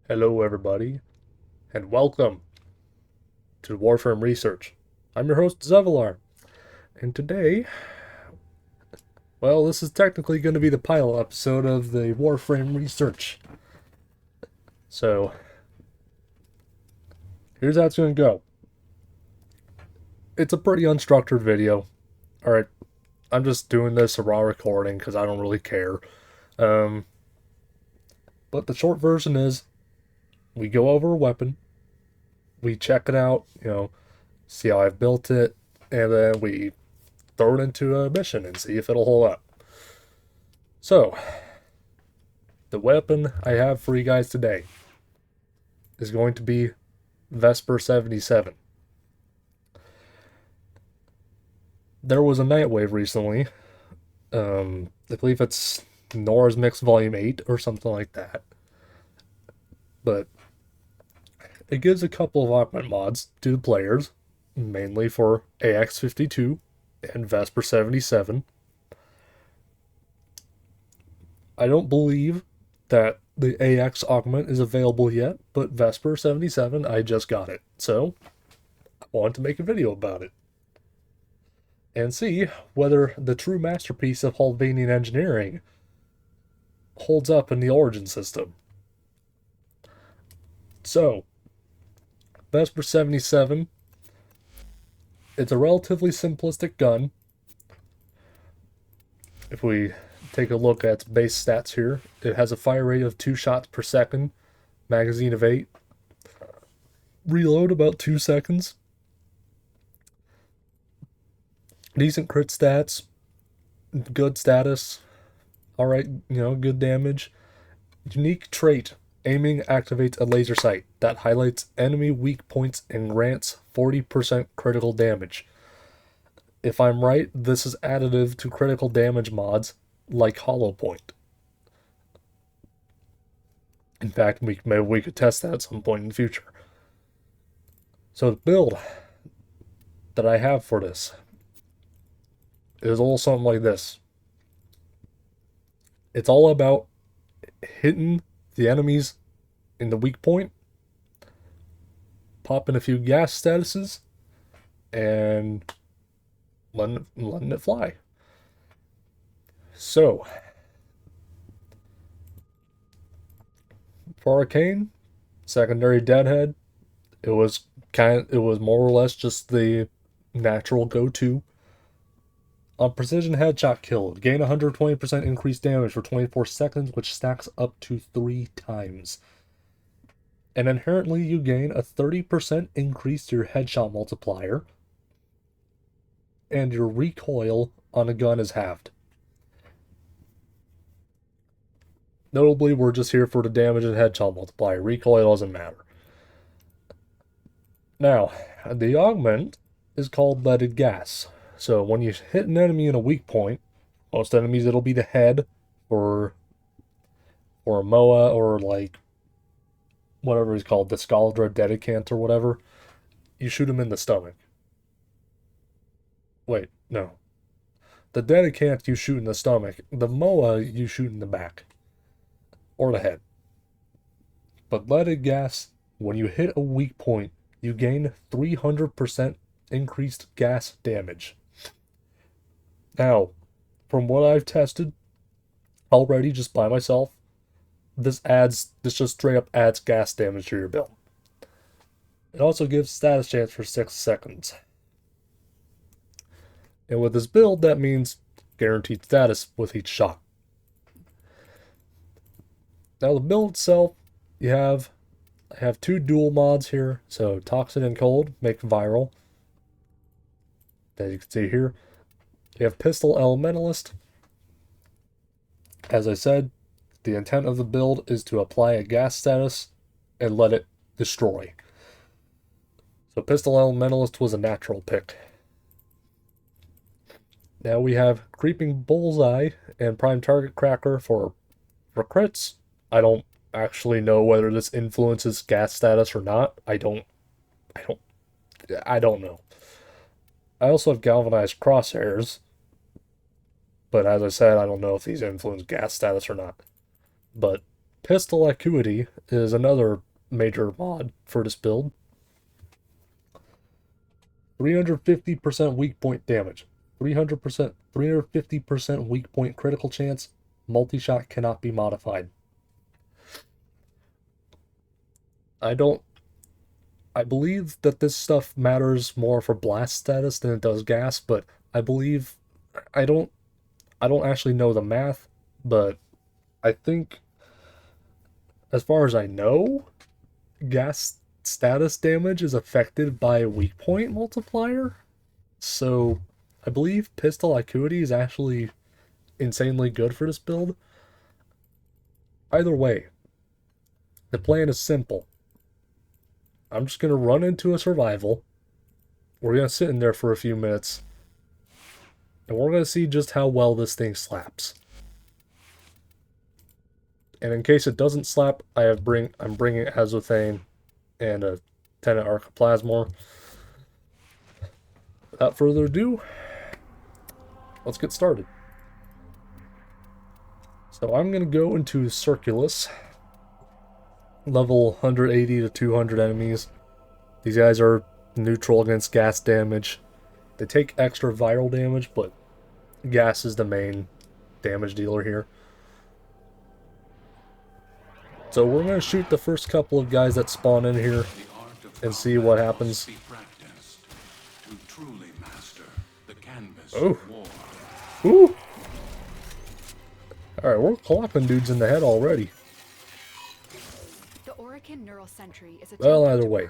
Hello, everybody, and welcome to Warframe Research. I'm your host, Zevalar, and today, well, this is technically going to be the pilot episode of the Warframe Research. So, here's how it's going to go. It's a pretty unstructured video. Alright, I'm just doing this a raw recording because I don't really care. Um, but the short version is we go over a weapon, we check it out, see how I've built it, and then we throw it into a mission and see if it'll hold up. So, the weapon I have for you guys today is going to be Vesper 77. There was a Nightwave recently. I believe it's Nora's Mix Volume 8 or something like that. But it gives a couple of augment mods to the players, mainly for AX52 and Vesper 77. I don't believe that the AX augment is available yet, but Vesper 77, I just got it. So, I wanted to make a video about it and see whether the true masterpiece of Hulvanian engineering holds up in the Origin system. So, Vesper 77, it's a relatively simplistic gun. If we take a look at its base stats here, it has a fire rate of 2 shots per second, magazine of 8, reload about 2 seconds, decent crit stats, good status, alright, good damage. Unique trait, aiming activates a laser sight that highlights enemy weak points and grants 40% critical damage. If I'm right, this is additive to critical damage mods like Hollow Point. In fact, maybe we could test that at some point in the future. So the build that I have for this is a little something like this. It's all about hitting the enemies in the weak point, popping a few gas statuses, and letting it fly. So, for Arcane, secondary Deadhead, it was more or less just the natural go-to. On precision headshot kill, gain 120% increased damage for 24 seconds, which stacks up to 3 times. And inherently, you gain a 30% increase to your headshot multiplier, and your recoil on a gun is halved. Notably, we're just here for the damage and headshot multiplier. Recoil doesn't matter. Now, the augment is called leaded gas. So when you hit an enemy in a weak point, most enemies it'll be the head or a MOA or like whatever is called, the Scaldra Dedicant or whatever. You shoot him in the stomach. Wait, no. The Dedicant you shoot in the stomach. The MOA you shoot in the back. Or the head. But leaded gas, when you hit a weak point, you gain 300% increased gas damage. Now, from what I've tested already just by myself, this just straight up adds gas damage to your build. It also gives status chance for 6 seconds. And with this build, that means guaranteed status with each shot. Now the build itself, I have 2 dual mods here. So Toxin and Cold make viral. As you can see here, you have Pistol Elementalist. As I said, the intent of the build is to apply a gas status and let it destroy. So Pistol Elementalist was a natural pick. Now we have Creeping Bullseye and Prime Target Cracker for crits. I don't actually know whether this influences gas status or not. I don't know. I also have Galvanized Crosshairs, but as I said, I don't know if these influence gas status or not. But Pistol Acuity is another major mod for this build. 350% weak point damage. 350% weak point critical chance. Multi-shot cannot be modified. I believe that this stuff matters more for blast status than it does gas, but I believe I don't actually know the math, but I think as far as I know, gas status damage is affected by a weak point multiplier. So I believe Pistol Acuity is actually insanely good for this build. Either way, the plan is simple. I'm just going to run into a survival. We're going to sit in there for a few minutes. And we're going to see just how well this thing slaps. And in case it doesn't slap, I'm bringing Azothane and a Tenet Archiplasmor. Without further ado, let's get started. So I'm going to go into Circulus. Level 180 to 200 enemies. These guys are neutral against gas damage. They take extra viral damage, but gas is the main damage dealer here. So we're going to shoot the first couple of guys that spawn in here and see what happens. Oh. Ooh. Alright, we're clocking dudes in the head already. Well, either way,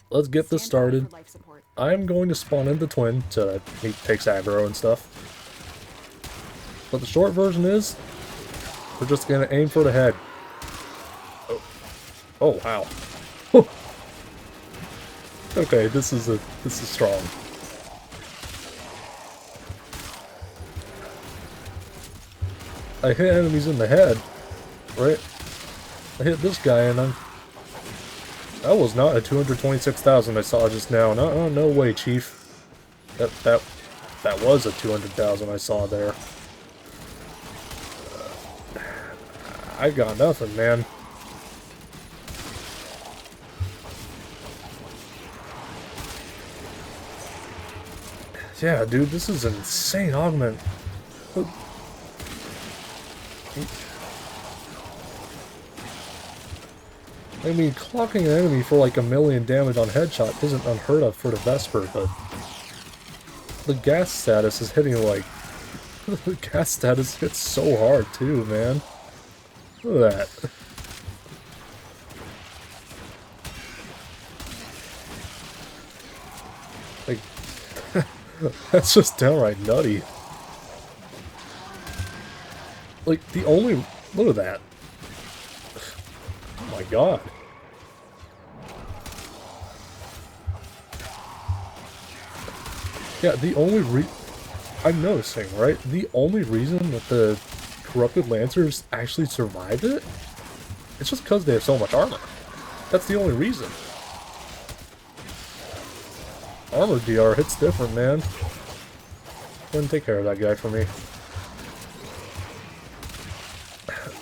let's get this started. I'm going to spawn in the twin so that he takes aggro and stuff. But the short version is, we're just going to aim for the head. Oh wow. Okay, this is strong. I hit enemies in the head, right? I hit this guy and that was not a 226,000 I saw just now. No way, Chief. That was a 200,000 I saw there. I got nothing, man. Yeah, dude, this is an insane augment. I mean, clocking an enemy for like 1,000,000 damage on headshot isn't unheard of for the Vesper, but the gas status is hitting like... the gas status hits so hard too, man. Look at that. Like, that's just downright nutty. Like, the only... look at that. Oh my god. Yeah, the only I'm noticing, right? The only reason that the Corrupted Lancers actually survived it, it's just because they have so much armor. That's the only reason. Armor DR hits different, man. Go ahead and take care of that guy for me.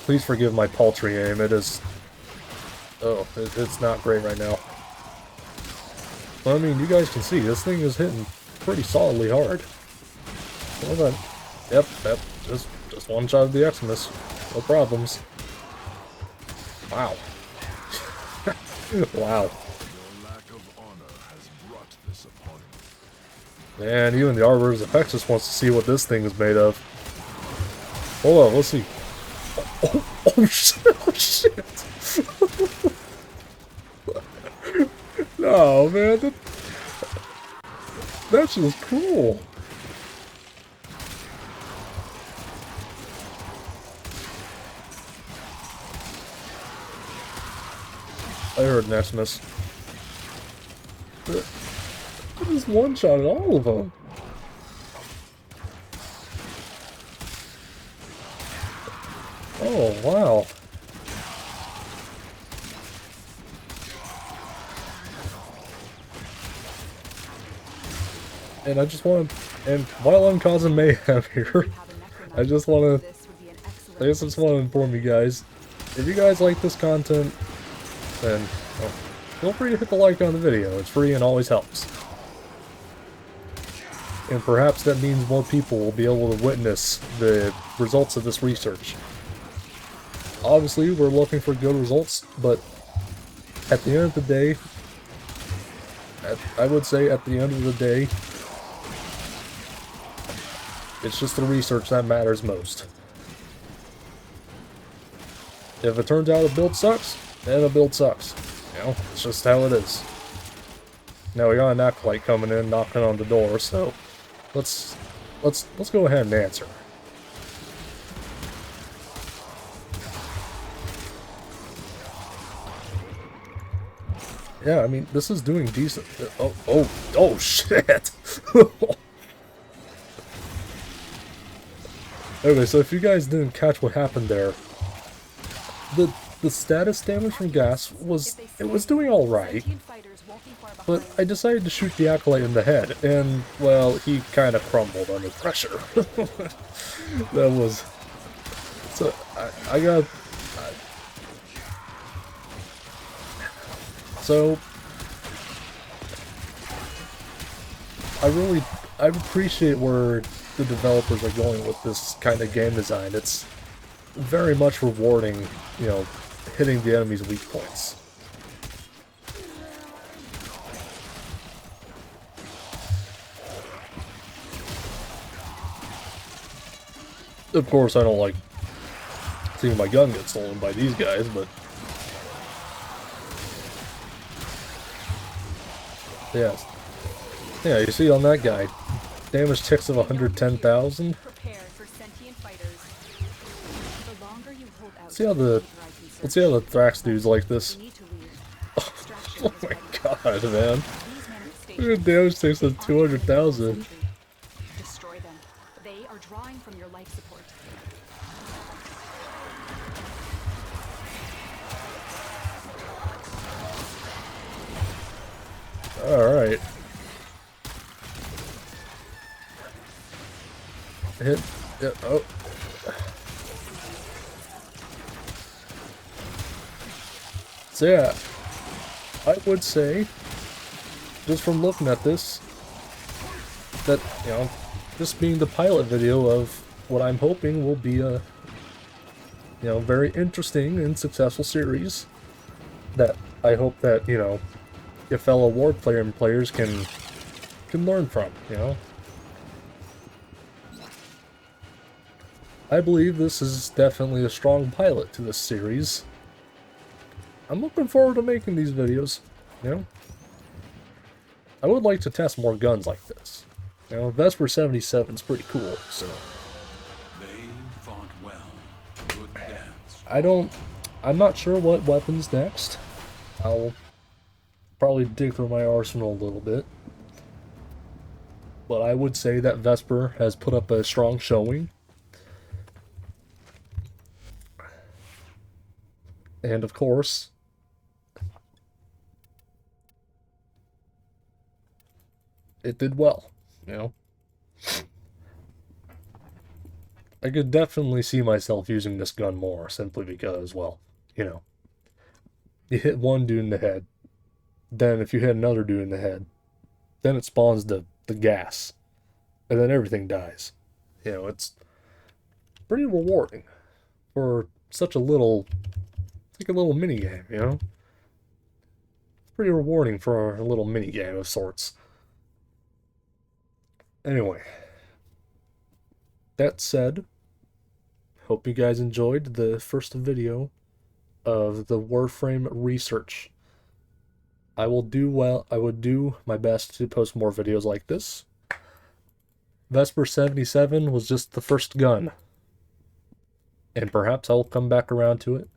Please forgive my paltry aim. It is... oh, it's not great right now. Well, I mean, you guys can see, this thing is hitting pretty solidly hard. Hold on. Yep, just one shot of the Eximus. No problems. Wow. Wow. Man, even the Arbiter's Apexis wants to see what this thing is made of. Hold on, let's see. Oh shit! Oh shit! No, man, that's just cool. I heard Nesimus. I just one-shotted all of them. Oh, wow. And I just want to, and while I'm causing mayhem here, I just want to inform you guys, if you guys like this content, then well, feel free to hit the like on the video. It's free and always helps. And perhaps that means more people will be able to witness the results of this research. Obviously, we're looking for good results, but at the end of the day, I would say at the end of the day, it's just the research that matters most. If it turns out a build sucks, then a build sucks. You know, it's just how it is. Now we got an acolyte coming in, knocking on the door, so let's go ahead and answer. Yeah, I mean, this is doing decent. Oh, shit! Okay, so if you guys didn't catch what happened there, the status damage from gas was doing all right, but I decided to shoot the acolyte in the head, and well, he kind of crumbled under pressure. That was so I got. So, I appreciate where the developers are going with this kind of game design. It's very much rewarding, you know, hitting the enemy's weak points. Of course, I don't like seeing my gun get stolen by these guys, but yes. Yeah, you see on that guy, damage ticks of 110,000. Let's see how the Thrax dudes like this. Oh my god, man. Look at damage ticks of 200,000. Destroy them. They are drawing from your life support. Alright. Hit. Yeah, oh. So yeah, I would say, just from looking at this, that, you know, this being the pilot video of what I'm hoping will be a, you know, very interesting and successful series that I hope that, you know, your fellow Warframe players can learn from, you know. I believe this is definitely a strong pilot to this series. I'm looking forward to making these videos, you know. I would like to test more guns like this. You know, Vesper 77 is pretty cool, so. They fought well. Good dance. I'm not sure what weapons next. I'll probably dig through my arsenal a little bit. But I would say that Vesper has put up a strong showing. And of course, it did well, you know. I could definitely see myself using this gun more, simply because, well, you know, you hit one dude in the head, then if you hit another dude in the head, then it spawns the gas, and then everything dies. You know, it's pretty rewarding for such a little, like a little mini game, you know? It's pretty rewarding for a little mini game of sorts. Anyway, that said, hope you guys enjoyed the first video of the Warframe research. I would do my best to post more videos like this. Vesper 77 was just the first gun. And perhaps I'll come back around to it.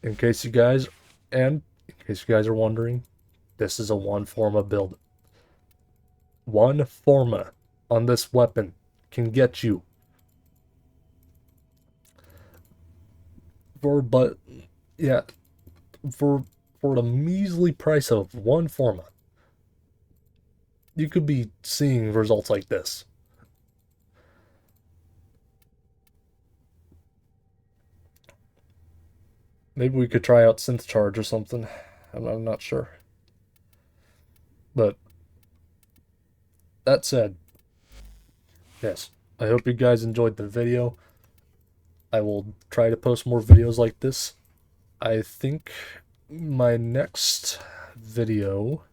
In case you guys are wondering, this is a one Forma build. One Forma on this weapon can get you for the measly price of one Forma, you could be seeing results like this. Maybe we could try out synth charge or something. I'm not sure. But that said, yes, I hope you guys enjoyed the video. I will try to post more videos like this. I think my next video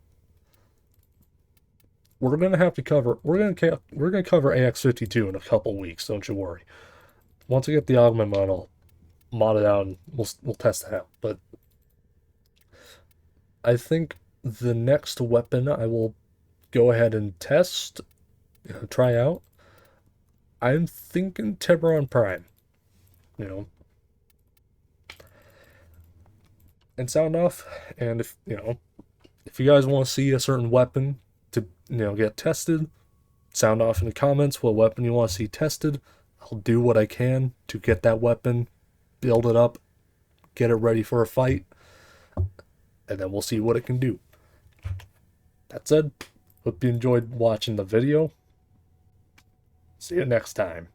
we're gonna have to cover we're gonna cover AX52 in a couple weeks. Don't you worry. Once I get the augment mod, I'll mod it out and we'll test it out. But I think the next weapon I will go ahead and test, try out. I'm thinking Tiburon Prime. You know, and sound off. And if if you guys want to see a certain weapon to get tested, sound off in the comments what weapon you want to see tested. I'll do what I can to get that weapon, build it up, get it ready for a fight, and then we'll see what it can do. That said, hope you enjoyed watching the video. See you next time.